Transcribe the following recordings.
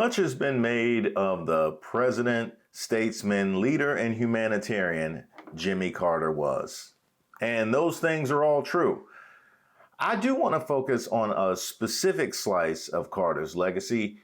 Much has been made of the president, statesman, leader, and humanitarian Jimmy Carter was. And those things are all true. I do want to focus on a specific slice of Carter's legacy,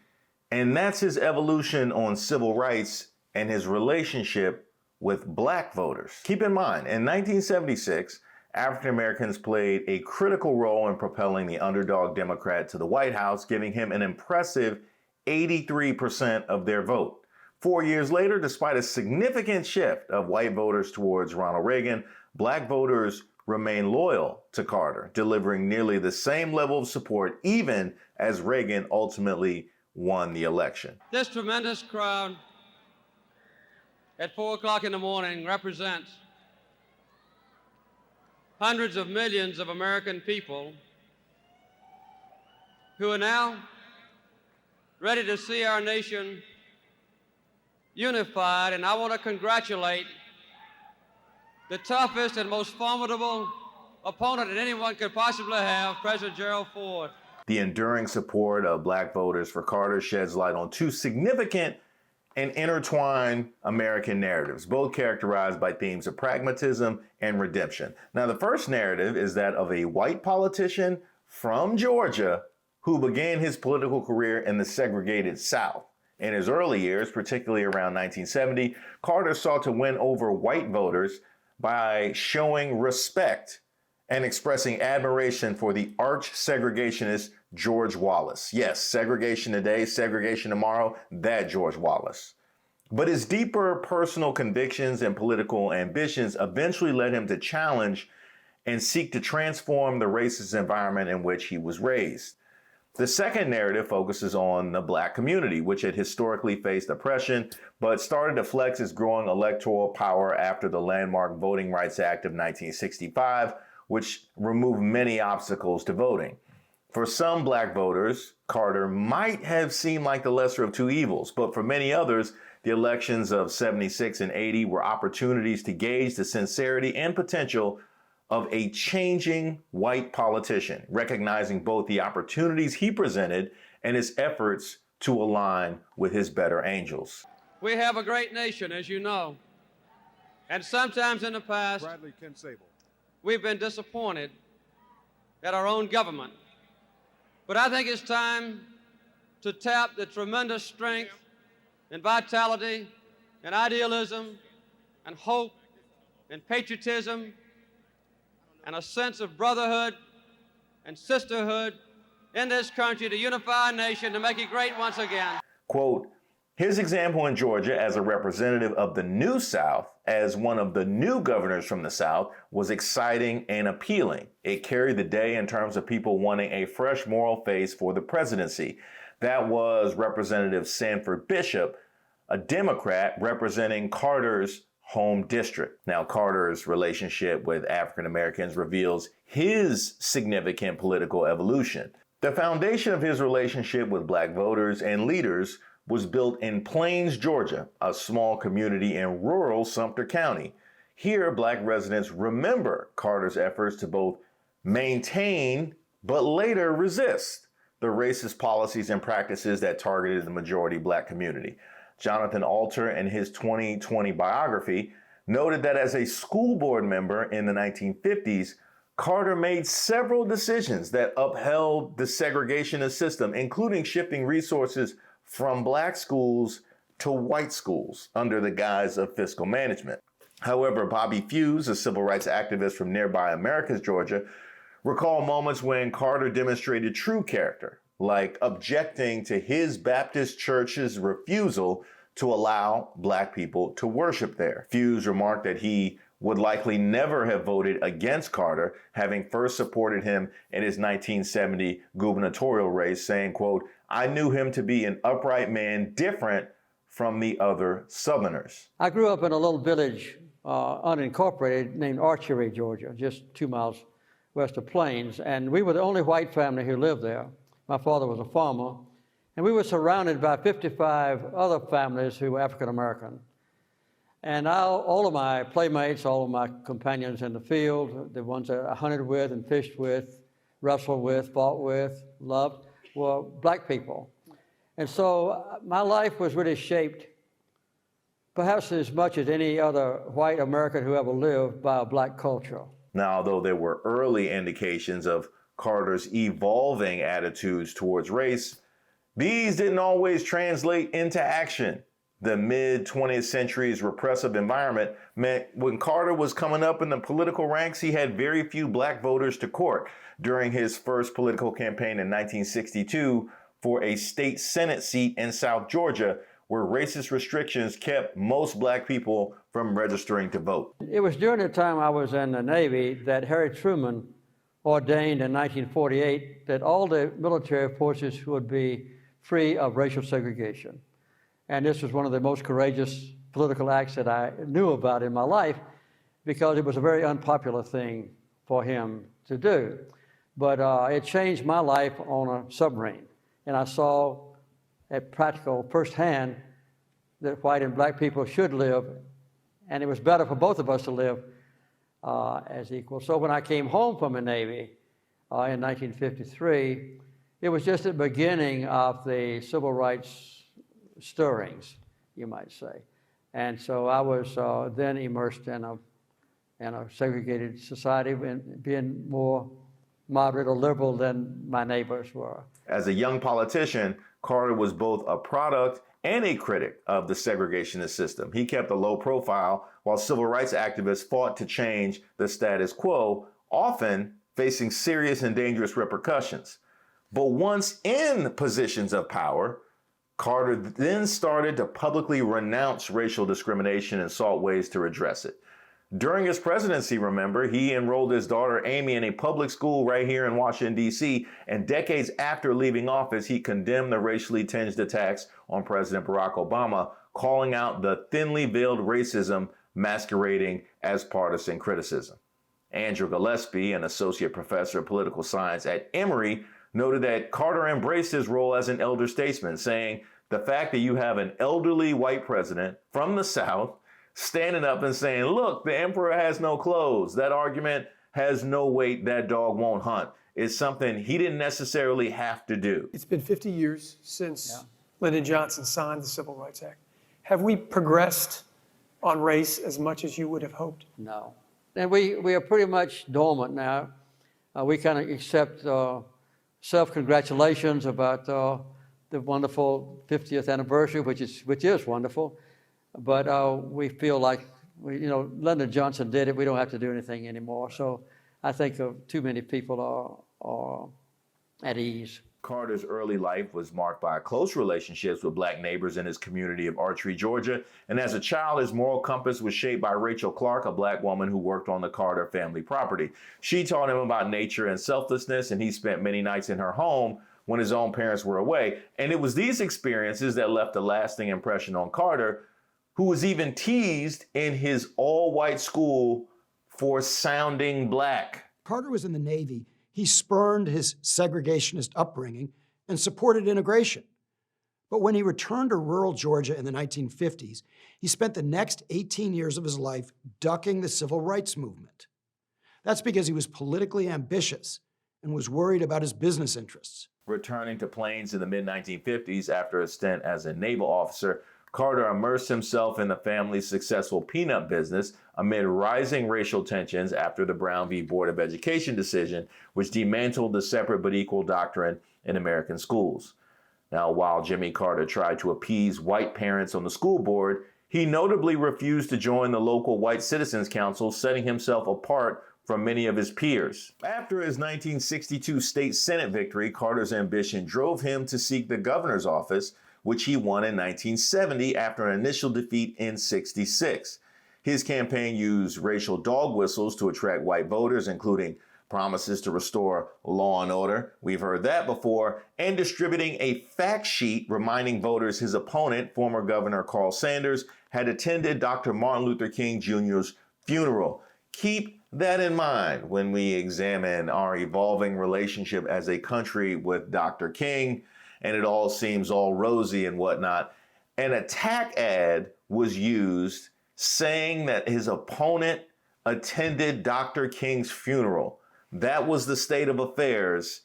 and that's his evolution on civil rights and his relationship with black voters. Keep in mind, in 1976, African Americans played a critical role in propelling the underdog Democrat to the White House, giving him an impressive 83% of their vote. 4 years later, despite a significant shift of white voters towards Ronald Reagan, black voters remain loyal to Carter, delivering nearly the same level of support even as Reagan ultimately won the election. This tremendous crowd at 4 o'clock in the morning represents hundreds of millions of American people who are now ready to see our nation unified, and I want to congratulate the toughest and most formidable opponent that anyone could possibly have, President Gerald Ford. The enduring support of black voters for Carter sheds light on two significant and intertwined American narratives, both characterized by themes of pragmatism and redemption. Now, the first narrative is that of a white politician from Georgia who began his political career in the segregated South. In his early years, particularly around 1970, Carter sought to win over white voters by showing respect and expressing admiration for the arch segregationist George Wallace. Yes, segregation today, segregation tomorrow, that George Wallace. But his deeper personal convictions and political ambitions eventually led him to challenge and seek to transform the racist environment in which he was raised. The second narrative focuses on the black community, which had historically faced oppression, but started to flex its growing electoral power after the landmark Voting Rights Act of 1965, which removed many obstacles to voting. For some black voters, Carter might have seemed like the lesser of two evils, but for many others, the elections of 76 and 80 were opportunities to gauge the sincerity and potential of a changing white politician, recognizing both the opportunities he presented and his efforts to align with his better angels. We have a great nation, as you know, and sometimes in the past, we've been disappointed at our own government. But I think it's time to tap the tremendous strength and vitality and idealism and hope and patriotism and a sense of brotherhood and sisterhood in this country to unify our nation, to make it great once again. Quote, his example in Georgia as a representative of the New South, as one of the new governors from the South, was exciting and appealing. It carried the day in terms of people wanting a fresh moral face for the presidency. That was Representative Sanford Bishop, a Democrat representing Carter's home district. Now, Carter's relationship with African Americans reveals his significant political evolution. The foundation of his relationship with black voters and leaders was built in Plains, Georgia, a small community in rural Sumter County. Here, black residents remember Carter's efforts to both maintain but later resist the racist policies and practices that targeted the majority black community. Jonathan Alter, in his 2020 biography, noted that as a school board member in the 1950s, Carter made several decisions that upheld the segregationist system, including shifting resources from black schools to white schools under the guise of fiscal management. However, Bobby Fuse, a civil rights activist from nearby Americus, Georgia, recalled moments when Carter demonstrated true character, like objecting to his Baptist church's refusal to allow black people to worship there. Fuse remarked that he would likely never have voted against Carter, having first supported him in his 1970 gubernatorial race, saying, quote, I knew him to be an upright man different from the other Southerners. I grew up in a little village, unincorporated, named Archery, Georgia, just 2 miles west of Plains, and we were the only white family who lived there. My father was a farmer, and we were surrounded by 55 other families who were African American. And all of my playmates, all of my companions in the field, the ones that I hunted with and fished with, wrestled with, fought with, loved, were black people. And so my life was really shaped, perhaps as much as any other white American who ever lived, by a black culture. Now, although there were early indications of Carter's evolving attitudes towards race, these didn't always translate into action. The mid-20th century's repressive environment meant when Carter was coming up in the political ranks, he had very few black voters to court. During his first political campaign in 1962 for a state Senate seat in South Georgia, where racist restrictions kept most black people from registering to vote. It was during the time I was in the Navy that Harry Truman ordained in 1948 that all the military forces would be free of racial segregation. And this was one of the most courageous political acts that I knew about in my life, because it was a very unpopular thing for him to do. But it changed my life on a submarine. And I saw at practical firsthand that white and black people should live, and it was better for both of us to live as equals. So when I came home from the Navy in 1953, it was just the beginning of the civil rights stirrings, you might say. And so I was then immersed in a segregated society and being more moderate or liberal than my neighbors were. As a young politician, Carter was both a product and a critic of the segregationist system. He kept a low profile while civil rights activists fought to change the status quo, often facing serious and dangerous repercussions. But once in positions of power, Carter then started to publicly renounce racial discrimination and sought ways to address it. During his presidency, remember, he enrolled his daughter Amy in a public school right here in Washington, D.C., and decades after leaving office, he condemned the racially tinged attacks on President Barack Obama, calling out the thinly veiled racism masquerading as partisan criticism. Andrew Gillespie, an associate professor of political science at Emory, noted that Carter embraced his role as an elder statesman, saying, "The fact that you have an elderly white president from the South standing up and saying, look, the emperor has no clothes, that argument has no weight, that dog won't hunt," is something he didn't necessarily have to do. It's been 50 years since Lyndon Johnson signed the Civil Rights Act. Have we progressed on race as much as you would have hoped? No. And we are pretty much dormant now. We kind of accept self-congratulations about the wonderful 50th anniversary, which is wonderful. But we feel like, Lyndon Johnson did it. We don't have to do anything anymore. So I think too many people are at ease. Carter's early life was marked by close relationships with black neighbors in his community of Archery, Georgia. And as a child, his moral compass was shaped by Rachel Clark, a black woman who worked on the Carter family property. She taught him about nature and selflessness, and he spent many nights in her home when his own parents were away. And it was these experiences that left a lasting impression on Carter, who was even teased in his all-white school for sounding black. Carter was in the Navy. He spurned his segregationist upbringing and supported integration. But when he returned to rural Georgia in the 1950s, he spent the next 18 years of his life ducking the civil rights movement. That's because he was politically ambitious and was worried about his business interests. Returning to Plains in the mid-1950s after a stint as a naval officer, Carter immersed himself in the family's successful peanut business amid rising racial tensions after the Brown v. Board of Education decision, which dismantled the separate but equal doctrine in American schools. Now, while Jimmy Carter tried to appease white parents on the school board, he notably refused to join the local White Citizens Council, setting himself apart from many of his peers. After his 1962 state Senate victory, Carter's ambition drove him to seek the governor's office, which he won in 1970 after an initial defeat in '66. His campaign used racial dog whistles to attract white voters, including promises to restore law and order, we've heard that before, and distributing a fact sheet reminding voters his opponent, former Governor Carl Sanders, had attended Dr. Martin Luther King Jr.'s funeral. Keep that in mind when we examine our evolving relationship as a country with Dr. King, and it all seems all rosy and whatnot. An attack ad was used saying that his opponent attended Dr. King's funeral. That was the state of affairs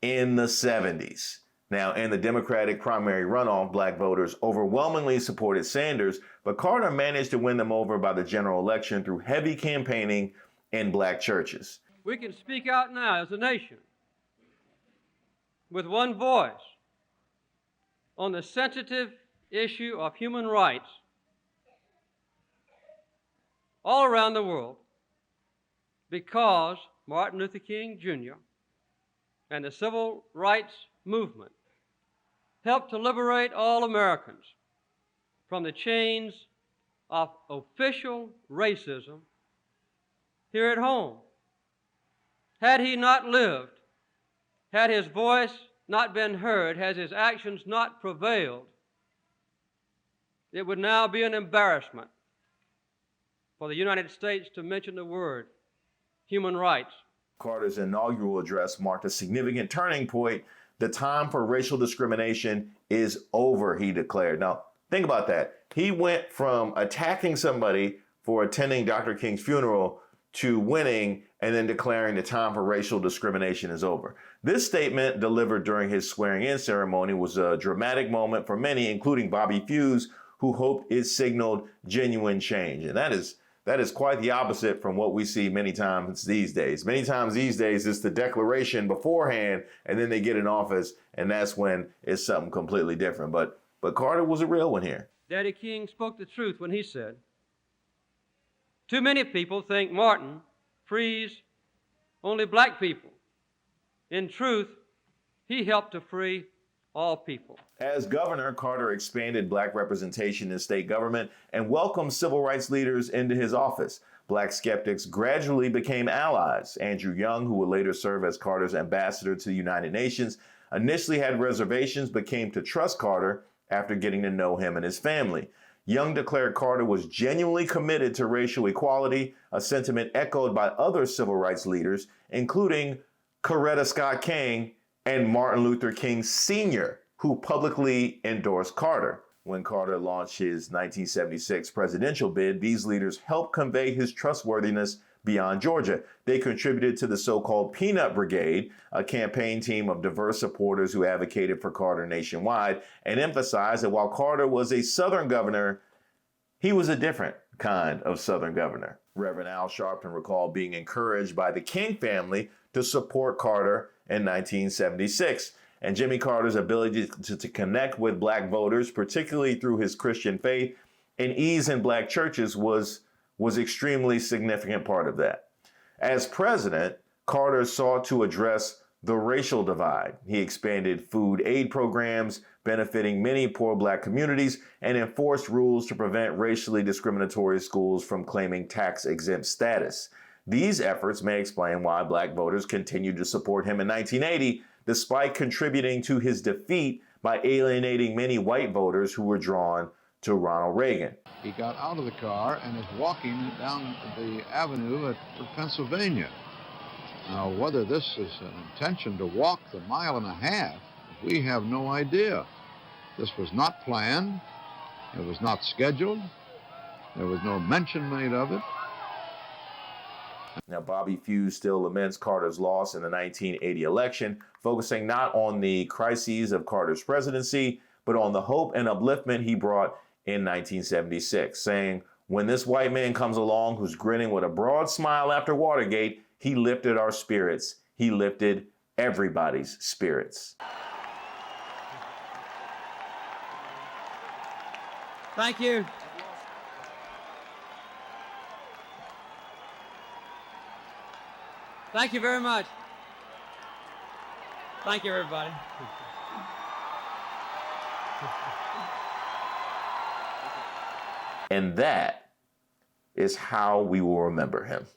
in the 70s. Now, in the Democratic primary runoff, black voters overwhelmingly supported Sanders, but Carter managed to win them over by the general election through heavy campaigning in black churches. We can speak out now as a nation with one voice on the sensitive issue of human rights all around the world because Martin Luther King Jr. and the civil rights movement helped to liberate all Americans from the chains of official racism here at home. Had he not lived, had his voice not been heard, had his actions not prevailed, it would now be an embarrassment for the United States to mention the word human rights. Carter's inaugural address marked a significant turning point. The time for racial discrimination is over, he declared. Now, think about that. He went from attacking somebody for attending Dr. King's funeral to winning and then declaring the time for racial discrimination is over. This statement, delivered during his swearing-in ceremony, was a dramatic moment for many, including Bobby Fuse, who hoped it signaled genuine change. And that is quite the opposite from what we see many times these days. Many times these days, it's the declaration beforehand, and then they get in office, and that's when it's something completely different. But Carter was a real one here. Daddy King spoke the truth when he said, "Too many people think Martin frees only black people. In truth, he helped to free all people." As governor, Carter expanded black representation in state government and welcomed civil rights leaders into his office. Black skeptics gradually became allies. Andrew Young, who would later serve as Carter's ambassador to the United Nations, initially had reservations but came to trust Carter after getting to know him and his family. Young declared Carter was genuinely committed to racial equality, a sentiment echoed by other civil rights leaders, including Coretta Scott King and Martin Luther King Sr., who publicly endorsed Carter. When Carter launched his 1976 presidential bid, these leaders helped convey his trustworthiness beyond Georgia. They contributed to the so-called Peanut Brigade, a campaign team of diverse supporters who advocated for Carter nationwide and emphasized that while Carter was a Southern governor, he was a different kind of Southern governor. Reverend Al Sharpton recalled being encouraged by the King family to support Carter in 1976. And Jimmy Carter's ability to connect with black voters, particularly through his Christian faith and ease in black churches, was extremely significant part of that. As president, Carter sought to address the racial divide. He expanded food aid programs benefiting many poor black communities and enforced rules to prevent racially discriminatory schools from claiming tax-exempt status. These efforts may explain why black voters continued to support him in 1980, despite contributing to his defeat by alienating many white voters who were drawn to Ronald Reagan. He got out of the car and is walking down the avenue for Pennsylvania. Now, whether this is an intention to walk the mile and a half, we have no idea. This was not planned. It was not scheduled. There was no mention made of it. Now, Bobby Fuse still laments Carter's loss in the 1980 election, focusing not on the crises of Carter's presidency, but on the hope and upliftment he brought in 1976, saying, "When this white man comes along who's grinning with a broad smile after Watergate, he lifted our spirits. He lifted everybody's spirits." Thank you. Thank you very much. Thank you, everybody. And that is how we will remember him.